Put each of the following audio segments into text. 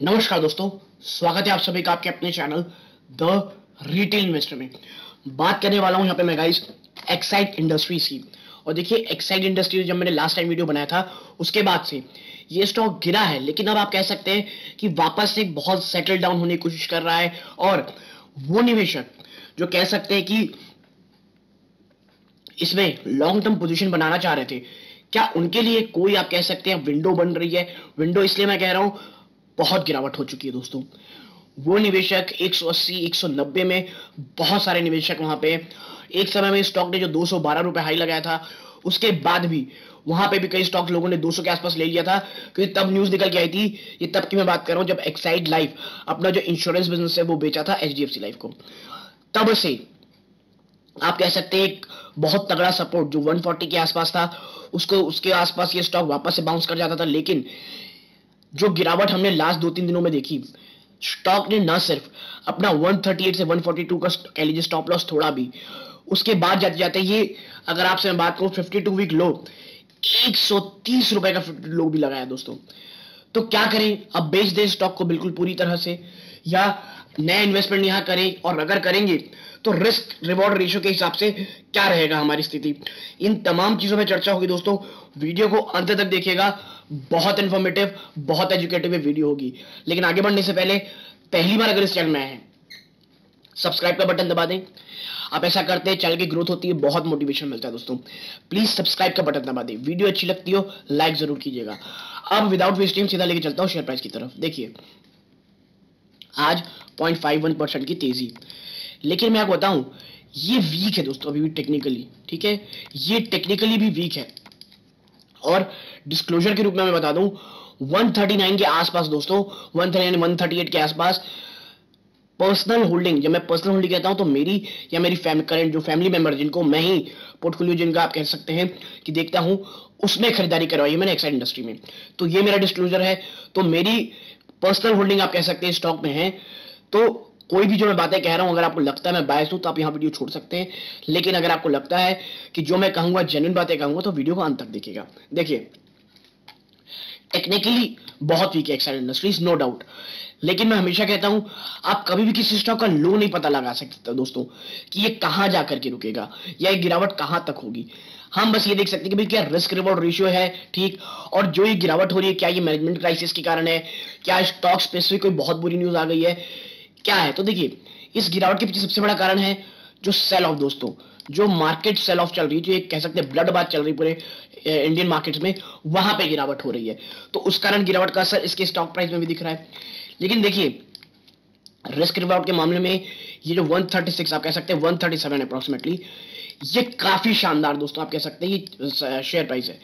नमस्कार दोस्तों, स्वागत है आप सभी का आपके अपने चैनल द रिटेल इन्वेस्टर में। बात करने वाला हूं यहाँ पे मैं गाइस एक्साइड इंडस्ट्रीज की। और देखिए एक्साइड इंडस्ट्रीज जब मैंने लास्ट टाइम वीडियो बनाया था उसके बाद से ये स्टॉक गिरा है, लेकिन अब आप कह सकते हैं कि वापस से बहुत सेटल डाउन होने की कोशिश कर रहा है। और वो निवेशक जो कह सकते हैं कि इसमें लॉन्ग टर्म पोजीशन बनाना चाह रहे थे, क्या उनके लिए कोई आप कह सकते हैं विंडो बन रही है। विंडो इसलिए मैं कह रहा हूं, बहुत गिरावट हो चुकी है दोस्तों। वो निवेशक 180 190 में, बहुत सारे निवेशक वहां पे एक समय में स्टॉक ने जो 212 रुपए हाई लगाया था उसके बाद भी वहां पे भी कई स्टॉक लोगों ने 200 के आसपास ले लिया था, क्योंकि तब न्यूज निकल के आई थी। ये तब की मैं बात कर रहा हूं जब एक्साइड लाइफ अपना जो इंश्योरेंस बिजनेस है वो बेचा था एचडीएफसी लाइफ को। तब से आप कह सकते हैं एक बहुत तगड़ा सपोर्ट जो 140 के आसपास था उसको उसके आसपास ये स्टॉक वापस से बाउंस कर जाता था। लेकिन जो गिरावट हमने लास्ट 2-3 दिनों में देखी, स्टॉक ने ना सिर्फ अपना 138 से 142 का कह लीजिए स्टॉप लॉस थोड़ा भी, उसके बाद जाते जाते ये अगर आपसे मैं बात करूं 52 वीक लो 130 रुपए का लो भी लगाया दोस्तों। तो क्या करें, अब बेच दें स्टॉक को बिल्कुल पूरी तरह से, या नया इन्वेस्टमेंट यहां करें, और अगर करेंगे तो रिस्क रिवॉर्ड रेशियो के हिसाब से क्या रहेगा हमारी स्थिति, इन तमाम चीजों में चर्चा होगी दोस्तों। वीडियो को अंत तक देखिएगा, बहुत इंफॉर्मेटिव बहुत एजुकेटिव वीडियो होगी। लेकिन आगे बढ़ने से पहले पहली बार अगर इस चैनल में आए हैं, सब्सक्राइब का बटन दबा दें। आप ऐसा करते हैं चैनल की ग्रोथ होती है, बहुत मोटिवेशन मिलता है दोस्तों। प्लीज सब्सक्राइब का बटन दबा दें, वीडियो अच्छी लगती हो लाइक जरूर कीजिएगा। अब विदाउट वेस्टिंग सीधा लेके चलता हूं शेयर प्राइस की तरफ। देखिए आज 0.51% की तेजी, लेकिन मैं आपको बताऊं ये वीक है दोस्तों अभी भी टेक्निकली, ठीक है, ये टेक्निकली भी वीक है। और डिस्क्लोजर के रूप में मैं बता दूं 139 के आसपास दोस्तों, 139 138 के आसपास पर्सनल होल्डिंग, जब मैं पर्सनल होल्डिंग कहता हूं तो मेरी या मेरी करंट जो फैमिली मेंबर जिनको मैं ही पोर्टफोलियो जिनका आप कह सकते हैं कि देखता हूं, उसमें खरीदारी करवाई है मैंने एक्साइड इंडस्ट्री में। तो ये मेरा डिस्क्लोजर है। तो मेरी पर्सनल होल्डिंग आप कह सकते हैं स्टॉक में है। तो कोई भी जो मैं बातें कह रहा हूं, अगर आपको लगता है मैं बायस हूं तो आप यहां वीडियो छोड़ सकते हैं। लेकिन अगर आपको लगता है कि जो मैं कहूंगा जेन्युइन बातें कहूंगा तो वीडियो को अंत तक देखिएगा। देखिए टेक्निकली बहुत वीक है एक्साइड इंडस्ट्रीज, नो डाउट। लेकिन मैं हमेशा कहता हूं आप कभी भी किसी स्टॉक का लो नहीं पता लगा सकते दोस्तों कि ये कहां जाकर के रुकेगा या ये गिरावट कहां तक होगी। हम बस ये देख सकते हैं कि भाई क्या रिस्क रिवॉर्ड रेशियो है, ठीक, और जो ये गिरावट हो रही है क्या ये मैनेजमेंट क्राइसिस के कारण है, क्या स्टॉक स्पेसिफिक कोई बहुत बुरी न्यूज आ गई है, क्या है। तो देखिए इस गिरावट के पीछे सबसे बड़ा कारण है जो सेल ऑफ दोस्तों, जो मार्केट सेल ऑफ चल रही है, जो एक कह सकते हैं ब्लड बात चल रही पूरे इंडियन मार्केट्स में, वहां पे गिरावट हो रही है। तो उस कारण गिरावट का असर इसके स्टॉक प्राइस में भी दिख रहा है। लेकिन देखिए रिस्क रिवॉर्ड के मामले में ये जो 136 आप कह सकते हैं 137 अप्रोक्सीमेटली, ये काफी शानदार दोस्तों आप कह सकते हैं ये शेयर प्राइस है।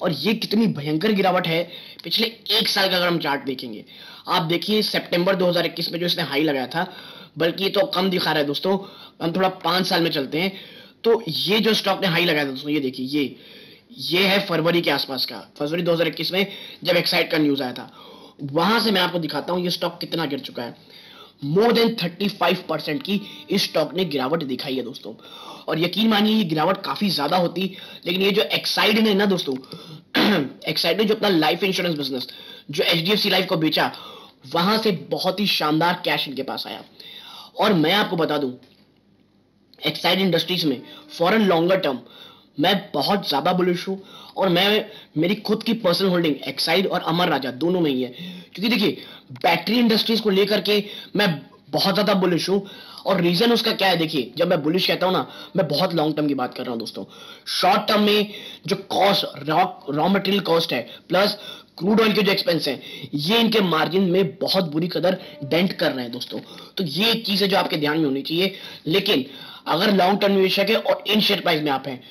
और ये कितनी भयंकर गिरावट है पिछले एक साल का अगर हम चार्ट देखेंगे, आप देखिए सितंबर 2021 में जो इसने हाई लगाया था, बल्कि ये तो कम दिखा रहा है दोस्तों, हम थोड़ा 5 साल में चलते हैं। तो ये जो स्टॉक ने हाई लगाया था दोस्तों, ये देखिए ये है फरवरी के आसपास का, फरवरी 2021 में जब एक्साइड का न्यूज आया था। वहां से मैं आपको दिखाता हूं ये स्टॉक कितना गिर चुका है। मोर देन 35% की इस स्टॉक ने गिरावट दिखाई है दोस्तों। और यकीन मानिए ये गिरावट काफी ज्यादा होती, लेकिन ये जो एक्साइड ने ना दोस्तों एक्साइड ने जो अपना लाइफ इंश्योरेंस बिजनेस जो एचडीएफसी लाइफ को बेचा, वहां से बहुत ही शानदार कैश इनके पास आया। और मैं आपको बता दूं एक्साइड इंडस्ट्रीज में फॉर एन लॉन्गर टर्म मैं बहुत ज्यादा बुलिश हूं। और मैं मेरी खुद की पर्सनल होल्डिंग एक्साइड और अमर राजा दोनों में ही है, क्योंकि देखिए बैटरी इंडस्ट्रीज को लेकर के मैं बहुत ज्यादा बुलिश हूं। और रीजन उसका क्या है, देखिए जब मैं बुलिश कहता हूं ना, मैं बहुत लॉन्ग टर्म की बात कर रहा हूं दोस्तों। शॉर्ट टर्म में जो कॉस्ट रॉ मटेरियल कॉस्ट है प्लस क्रूड ऑयल के जो एक्सपेंस है, ये इनके मार्जिन में बहुत बुरी कदर डेंट कर रहे हैं दोस्तों। तो ये एक चीज है जो आपके ध्यान में होनी चाहिए। लेकिन अगर लॉन्ग टर्म निवेशक है और इन शेयर प्राइस में आप हैं,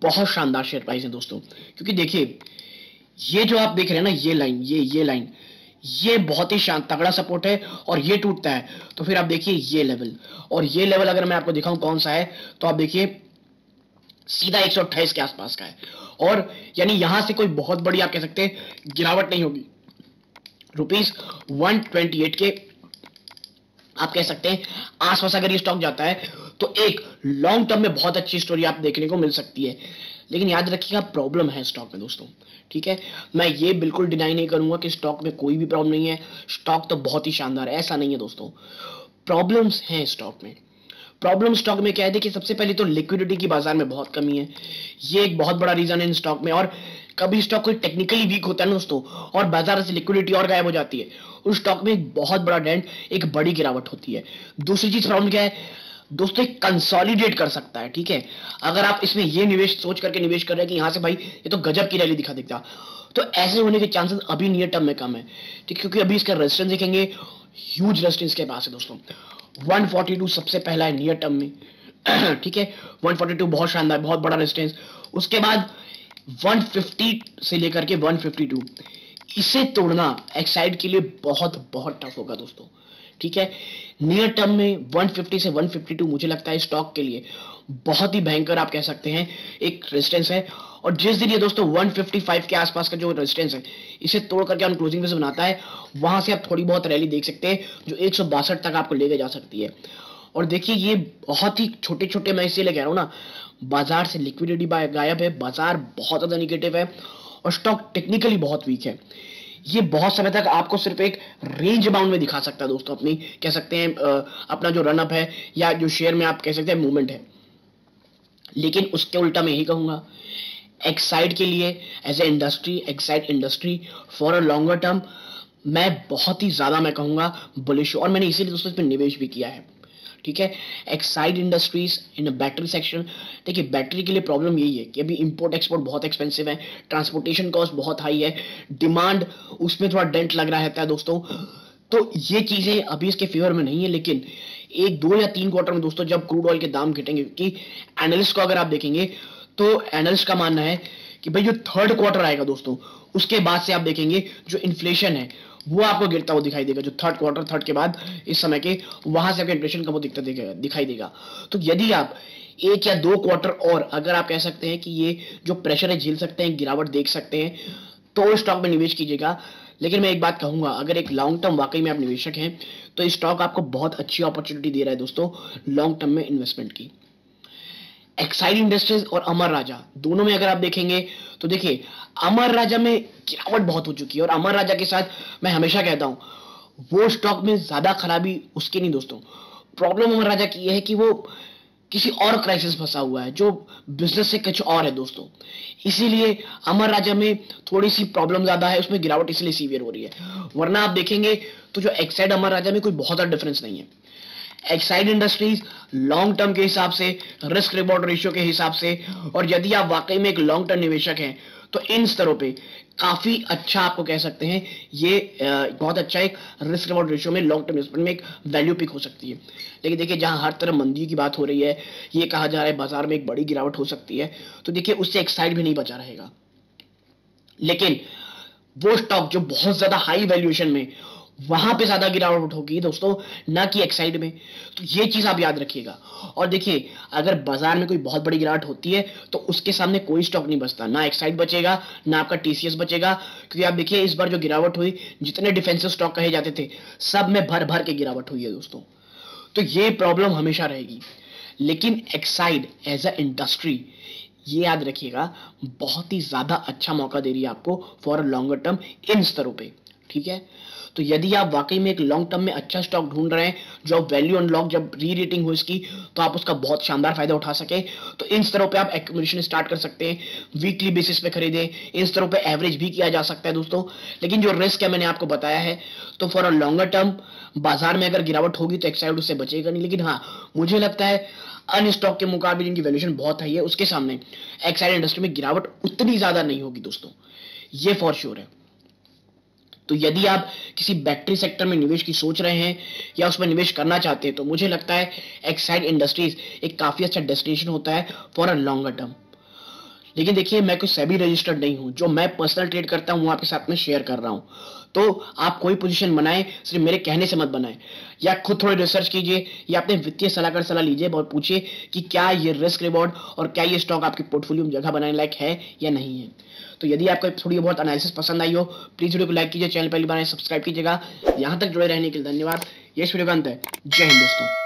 बहुत शानदार शेयर प्राइस है दोस्तों। क्योंकि देखिए ये जो आप देख रहे हैं ना, ये लाइन ये बहुत ही शांत तगड़ा सपोर्ट है, और ये टूटता है तो फिर आप देखिए ये लेवल, और ये लेवल अगर मैं आपको दिखाऊं कौन सा है, तो आप देखिए सीधा 128 के आसपास का है। और यानी यहां से कोई बहुत बड़ी आप कह सकते हैं गिरावट नहीं होगी। ₹128 के आप कह सकते हैं आसपास अगर ये स्टॉक जाता है तो एक लॉन्ग टर्म में बहुत अच्छी स्टोरी आप देखने को मिल सकती है। लेकिन याद रखिएगा प्रॉब्लम है स्टॉक में दोस्तों, ठीक है। मैं ये बिल्कुल डिनाई नहीं करूंगा कि स्टॉक में कोई भी प्रॉब्लम नहीं है, स्टॉक तो बहुत ही शानदार है, ऐसा नहीं है दोस्तों। प्रॉब्लम्स हैं स्टॉक में। प्रॉब्लम स्टॉक में क्या है, देखिए सबसे पहले तो लिक्विडिटी की बाजार में बहुत कमी है, ये एक बहुत बड़ा रीजन है इन स्टॉक में। और कभी स्टॉक कोई टेक्निकली वीक होता है ना दोस्तों, और बाजार से लिक्विडिटी और गायब हो जाती है, उस स्टॉक में एक बहुत बड़ा डेंट, एक बड़ी गिरावट होती है। दूसरी चीज प्रॉब्लम क्या है दोस्तों, कंसोलिडेट कर सकता है, ठीक है। अगर आप इसमें ये निवेश सोच करके निवेश कर रहे हैं कि यहां से भाई ये तो गजब की रैली दिखा देता, तो ऐसे होने के चांसेस अभी नियर टर्म में कम है, ठीक है। क्योंकि अभी इसका रेजिस्टेंस देखेंगे, ह्यूज रेजिस्टेंस के पास है दोस्तों। 142 सबसे पहला है नियर टर्म में, ठीक है। 142 बहुत शानदार, बहुत बड़ा रेजिस्टेंस। उसके बाद 150 से लेकर के 152, इसे तोड़ना एक्साइड के लिए बहुत बहुत टफ होगा दोस्तों, ठीक है। नियर टर्म में 150 से 152 मुझे लगता है स्टॉक के लिए बहुत ही भयंकर आप कह सकते हैं एक रेजिस्टेंस है। और जिस दिन ये दोस्तों 155 के आसपास का जो रेजिस्टेंस है, इसे तोड़ करके ऑन क्लोजिंग से बनाता है, वहां से आप थोड़ी बहुत रैली देख सकते हैं जो 162 तक आपको लेके जा सकती है। और देखिए ये बहुत ही छोटे छोटे, मैं इसीलिए कह रहा हूं ना, बाजार से लिक्विडिटी गायब है, बाजार बहुत ज्यादा निगेटिव है, और स्टॉक टेक्निकली बहुत वीक है। ये बहुत समय तक आपको सिर्फ एक रेंज बाउंड में दिखा सकता है दोस्तों, अपनी कह सकते हैं अपना जो रन अप है, या जो शेयर में आप कह सकते हैं मूवमेंट है। लेकिन उसके उल्टा मैं यही कहूंगा, एक्साइड के लिए as a industry, Exide industry for a longer term मैं बहुत ही ज्यादा मैं कहूंगा बुलिश हूं, और मैंने इसीलिए दोस्तों इसमें निवेश भी किया है, ठीक है। एक्साइड इंडस्ट्रीज इन बैटरी सेक्शन, देखिए बैटरी के लिए प्रॉब्लम यही है कि अभी इंपोर्ट एक्सपोर्ट बहुत एक्सपेंसिव है, ट्रांसपोर्टेशन कॉस्ट बहुत हाई है, डिमांड उसमें थोड़ा डेंट लग रहा रहता है दोस्तों। तो ये चीजें अभी इसके फेवर में नहीं है, लेकिन 1, 2 या 3 क्वार्टर में दोस्तों जब क्रूड ऑयल के दाम घटेंगे, क्योंकि एनालिस्ट को अगर आप देखेंगे तो एनालिस्ट का मानना है कि भाई जो थर्ड क्वार्टर आएगा दोस्तों, उसके बाद से आप देखेंगे जो इन्फ्लेशन है वो आपको गिरता हुआ दिखाई देगा। जो थर्ड क्वार्टर, थर्ड के बाद इस समय के, वहां से आपका इन्फ्लेशन का वो दिखाई देगा। तो यदि आप 1 या 2 क्वार्टर और अगर आप कह सकते हैं कि ये जो प्रेशर है झेल सकते हैं, गिरावट देख सकते हैं, तो स्टॉक में निवेश कीजिएगा। लेकिन मैं एक बात कहूंगा, अगर एक लॉन्ग टर्म वाकई में आप निवेशक हैं, तो स्टॉक आपको बहुत अच्छी अपॉर्चुनिटी दे रहा है दोस्तों लॉन्ग टर्म में इन्वेस्टमेंट की। एक्साइड इंडस्ट्रीज और अमर राजा दोनों में अगर आप देखेंगे तो देखिए अमर राजा में गिरावट बहुत हो चुकी है, और अमर राजा के साथ मैं हमेशा कहता हूं वो स्टॉक में ज्यादा खराबी उसकी नहीं दोस्तों। प्रॉब्लम अमर राजा की यह है कि वो किसी और क्राइसिस फंसा हुआ है, जो बिजनेस से कुछ और है दोस्तों, इसीलिए अमर राजा में थोड़ी सी प्रॉब्लम ज्यादा है, उसमें गिरावट इसलिए सीवियर हो रही है। वरना आप देखेंगे तो जो एक्साइड अमर राजा में कोई बहुत ज्यादा डिफरेंस नहीं है। एक्साइड इंडस्ट्रीज लॉन्ग टर्म के हिसाब से, रिस्क रिवॉर्ड रेशियो के हिसाब से, और यदि आप वाकई में एक लॉन्ग टर्म निवेशक हैं, तो इन स्तरों पे काफी अच्छा आपको कह सकते हैं ये बहुत अच्छा एक रिस्क रिवॉर्ड रेशियो में लॉन्ग टर्म इन्वेस्टमेंट में एक वैल्यू पिक हो सकती है। लेकिन देखिए जहां हर तरफ मंदी की बात हो रही है, ये कहा जा रहा है बाजार में एक बड़ी गिरावट हो सकती है, तो देखिए उससे एक्साइड भी नहीं बचा रहेगा। लेकिन वो स्टॉक जो बहुत ज्यादा हाई वैल्यूएशन में, वहां पे ज्यादा गिरावट होगी दोस्तों, ना कि एक्साइड में। तो ये चीज आप याद रखिएगा। और देखिए अगर बाजार में कोई बहुत बड़ी गिरावट होती है तो उसके सामने कोई स्टॉक नहीं बचता, ना एक्साइड बचेगा, ना आपका टीसीएस बचेगा। क्योंकि आप देखिए इस बार जो गिरावट हुई, जितने डिफेंसिव स्टॉक कहे जाते थे, सब में भर भर के गिरावट हुई है दोस्तों। तो ये प्रॉब्लम हमेशा रहेगी। लेकिन एक्साइड एज अ इंडस्ट्री, ये याद रखिएगा, बहुत ही ज्यादा अच्छा मौका दे रही है आपको for a longer term in स्तरों पे, ठीक है। तो यदि आप वाकई में एक लॉन्ग टर्म में अच्छा स्टॉक ढूंढ रहे हैं, जो वैल्यू अनलॉक जब री रेटिंग हो इसकी, तो आप उसका बहुत शानदार फायदा उठा सके, तो इन स्तरों पे आप एक्यूमुलेशन स्टार्ट कर सकते हैं, वीकली बेसिस पे खरीदें, इन स्तरों पे एवरेज भी किया जा सकता है दोस्तों। लेकिन जो रिस्क है मैंने आपको बताया है, तो फॉर अ लॉन्गर टर्म बाजार में अगर गिरावट होगी तो एक्साइड उससे बचेगा नहीं। लेकिन हाँ, मुझे लगता है अन्य स्टॉक के मुकाबले जिनकी वैल्यूएशन बहुत हाई है, उसके सामने एक्साइड इंडस्ट्री में गिरावट उतनी ज्यादा नहीं होगी दोस्तों, ये फॉर श्योर है। तो यदि आप किसी बैटरी सेक्टर में निवेश की सोच रहे हैं या उसमें निवेश करना चाहते हैं, तो मुझे लगता है एक्साइड इंडस्ट्रीज एक काफी अच्छा डेस्टिनेशन होता है फॉर अ लॉन्गर टर्म। लेकिन देखिए मैं कोई सेबी रजिस्टर्ड नहीं हूं, जो मैं पर्सनल ट्रेड करता हूं वो आपके साथ में शेयर कर रहा हूं। तो आप कोई पोजीशन बनाएं, सिर्फ मेरे कहने से मत बनाएं, या खुद थोड़ी रिसर्च कीजिए, या अपने वित्तीय सलाहकार सलाह लीजिए और पूछिए कि क्या ये रिस्क रिवॉर्ड और क्या ये स्टॉक आपके पोर्टफोलियो में जगह बनाने लायक है या नहीं है। तो यदि आपको थोड़ी बहुत एनालिसिस पसंद आई हो, प्लीज वीडियो को लाइक कीजिए, चैनल पहली बार सब्सक्राइब कीजिएगा। यहां तक जुड़े रहने के लिए धन्यवाद। ये वीडियो का अंत है। जय हिंद दोस्तों।